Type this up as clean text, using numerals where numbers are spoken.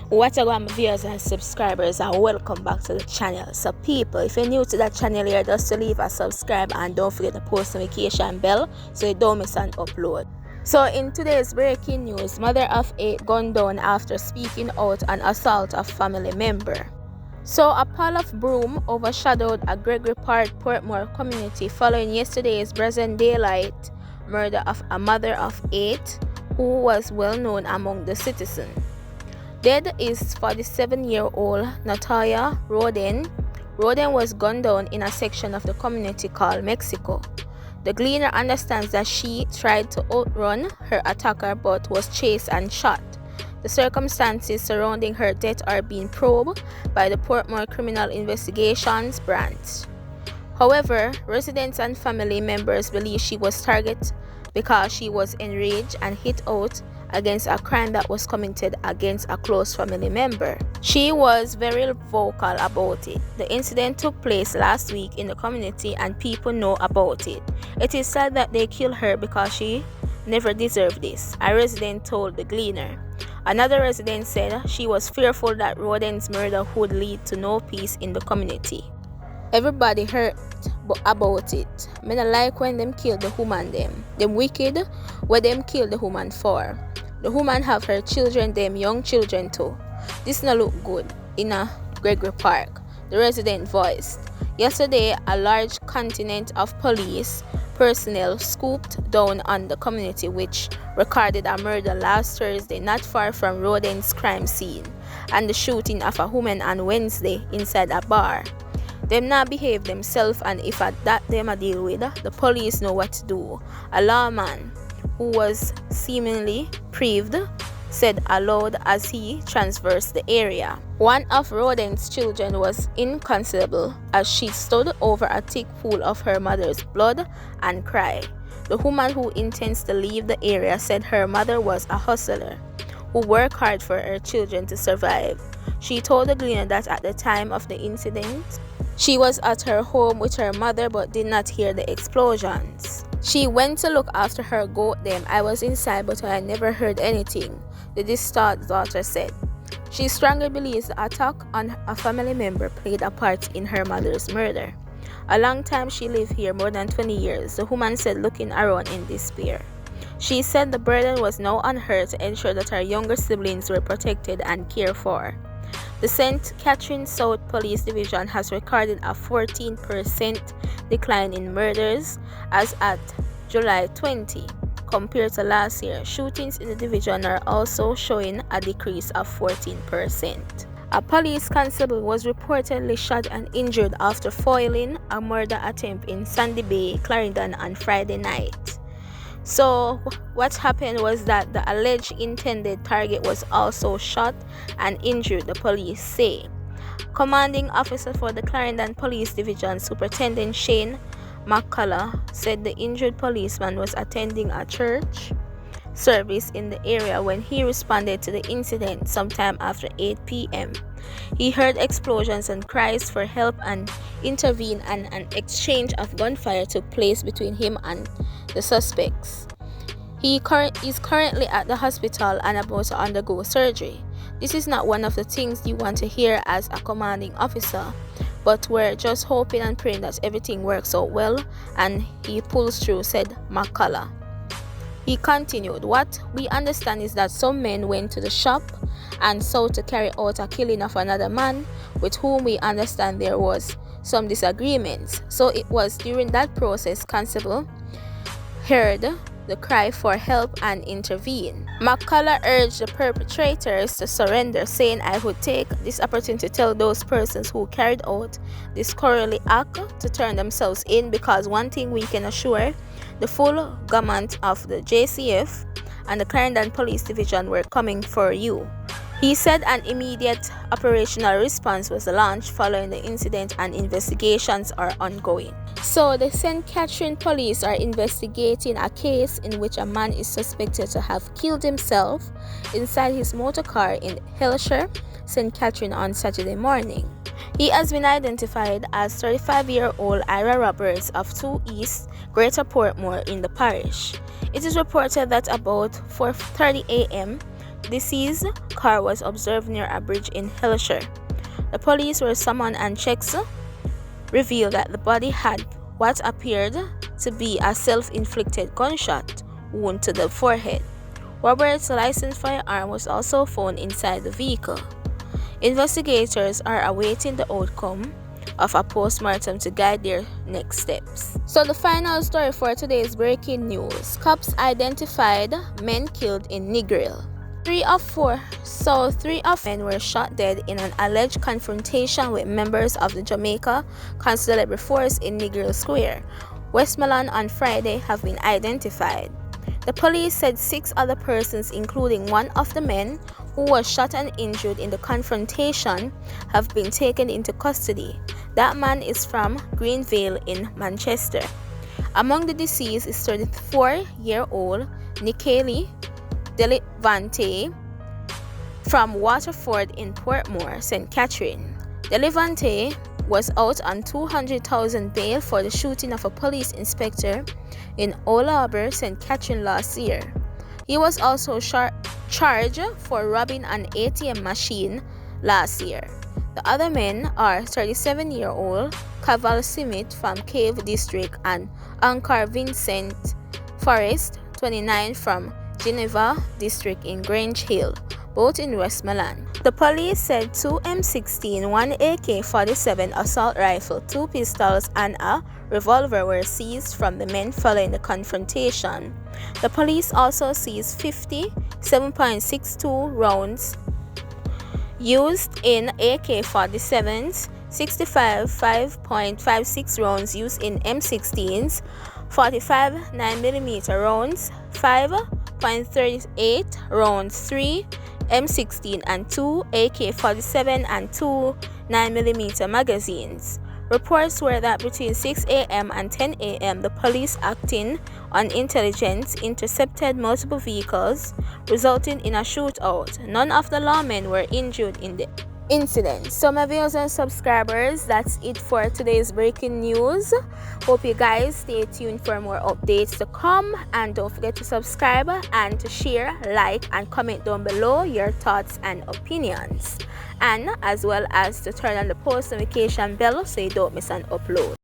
What's up, my viewers and subscribers, and welcome back to the channel. So people, if you're new to that channel here, just to leave a subscribe and don't forget the post notification bell so you don't miss an upload. So in today's breaking news, mother of 8 gunned down after speaking out on assault of family member. So a pile of broom overshadowed a Gregory Park, Portmore community following yesterday's brazen daylight murder of a mother of 8 who was well known among the citizens. Dead is 47-year-old Natalia Roden. Roden was gunned down in a section of the community called Mexico. The Gleaner understands that she tried to outrun her attacker but was chased and shot. The circumstances surrounding her death are being probed by the Portmore Criminal Investigations Branch. However, residents and family members believe she was targeted because she was enraged and hit out against a crime that was committed against a close family member. She was very vocal about it. The incident took place last week in the community and people know about it. It is said that they killed her because she never deserved this, a resident told the Gleaner. Another resident said she was fearful that Roden's murder would lead to no peace in the community. Everybody hurt about it. Me not like when them kill the woman them wicked what them kill the woman for. The woman have her children, them young children too. This no look good in a Gregory Park, the resident voiced. Yesterday, a large contingent of police personnel swooped down on the community which recorded a murder last Thursday not far from Roden's crime scene and the shooting of a woman on Wednesday inside a bar. Them not behave themselves, and if that them a deal with, the police know what to do. A lawman who was seemingly peeved said aloud as he traversed the area. One of Roden's children was inconsolable as she stood over a thick pool of her mother's blood and cried. The woman who intends to leave the area said her mother was a hustler who worked hard for her children to survive. She told the Gleaner that at the time of the incident, she was at her home with her mother but did not hear the explosions. She went to look after her goat them. I was inside but I never heard anything, the distraught daughter said. She strongly believes the attack on a family member played a part in her mother's murder. A long time she lived here, more than 20 years, the woman said, looking around in despair. She said the burden was now on her to ensure that her younger siblings were protected and cared for. The St. Catherine South Police Division has recorded a 14% decline in murders as at July 20 compared to last year. Shootings in the division are also showing a decrease of 14%. A police constable was reportedly shot and injured after foiling a murder attempt in Sandy Bay, Clarendon on Friday night. So what happened was that the alleged intended target was also shot and injured, the police say. Commanding officer for the Clarendon Police Division, Superintendent Shane McCullough, said the injured policeman was attending a church service in the area when he responded to the incident sometime after 8 p.m. He heard explosions and cries for help and intervened, and an exchange of gunfire took place between him and the suspects. He is currently at the hospital and about to undergo surgery. This is not one of the things you want to hear as a commanding officer, but we're just hoping and praying that everything works out well and he pulls through, said McCullough. He continued, what we understand is that some men went to the shop and sought to carry out a killing of another man with whom we understand there was some disagreements. So it was during that process Constable heard the cry for help and intervened. McCullough urged the perpetrators to surrender, saying, I would take this opportunity to tell those persons who carried out this cowardly act to turn themselves in, because one thing we can assure, the full government of the JCF and the Clarendon Police Division were coming for you. He said an immediate operational response was launched following the incident and investigations are ongoing. So the St. Catherine police are investigating a case in which a man is suspected to have killed himself inside his motor car in Hellshire, St. Catherine on Saturday morning. He has been identified as 35-year-old Ira Roberts of 2 East, Greater Portmore in the parish. It is reported that about 4:30 a.m., deceased car was observed near a bridge in Hillshire. The police were summoned and checks revealed that the body had what appeared to be a self-inflicted gunshot wound to the forehead. Robert's licensed firearm was also found inside the vehicle. Investigators are awaiting the outcome of a post-mortem to guide their next steps. So the final story for today's breaking news. Cops identified men killed in Negril. Three of men were shot dead in an alleged confrontation with members of the Jamaica Constabulary Force in Negril Square, Westmoreland on Friday have been identified. The police said 6 other persons, including one of the men who was shot and injured in the confrontation, have been taken into custody. That man is from Greenvale in Manchester. Among the deceased is 34-year-old Nikeli Delevante from Waterford in Portmore, St. Catherine. Delevante was out on $200,000 bail for the shooting of a police inspector in Old Harbour, St. Catherine last year. He was also charged for robbing an ATM machine last year. The other men are 37-year-old Caval Simit from Cave District and Ankar Vincent Forrest, 29, from Geneva District in Grange Hill, both in Westmoreland. The police said 2 M16, 1 AK-47 assault rifle, 2 pistols, and a revolver were seized from the men following the confrontation. The police also seized 57.62 rounds used in AK-47s, 65 5.56 rounds used in M16s, 45 9mm rounds, 5.38 rounds, 3 M16 and 2 AK-47 and 2 9mm magazines. Reports were that between 6 a.m. and 10 a.m. the police, acting on intelligence, intercepted multiple vehicles, resulting in a shootout. None of the lawmen were injured in the incident. So my viewers and subscribers, that's it for today's breaking news. Hope you guys stay tuned for more updates to come, and don't forget to subscribe and to share, like, and comment down below your thoughts and opinions, and as well as to turn on the post notification bell so you don't miss an upload.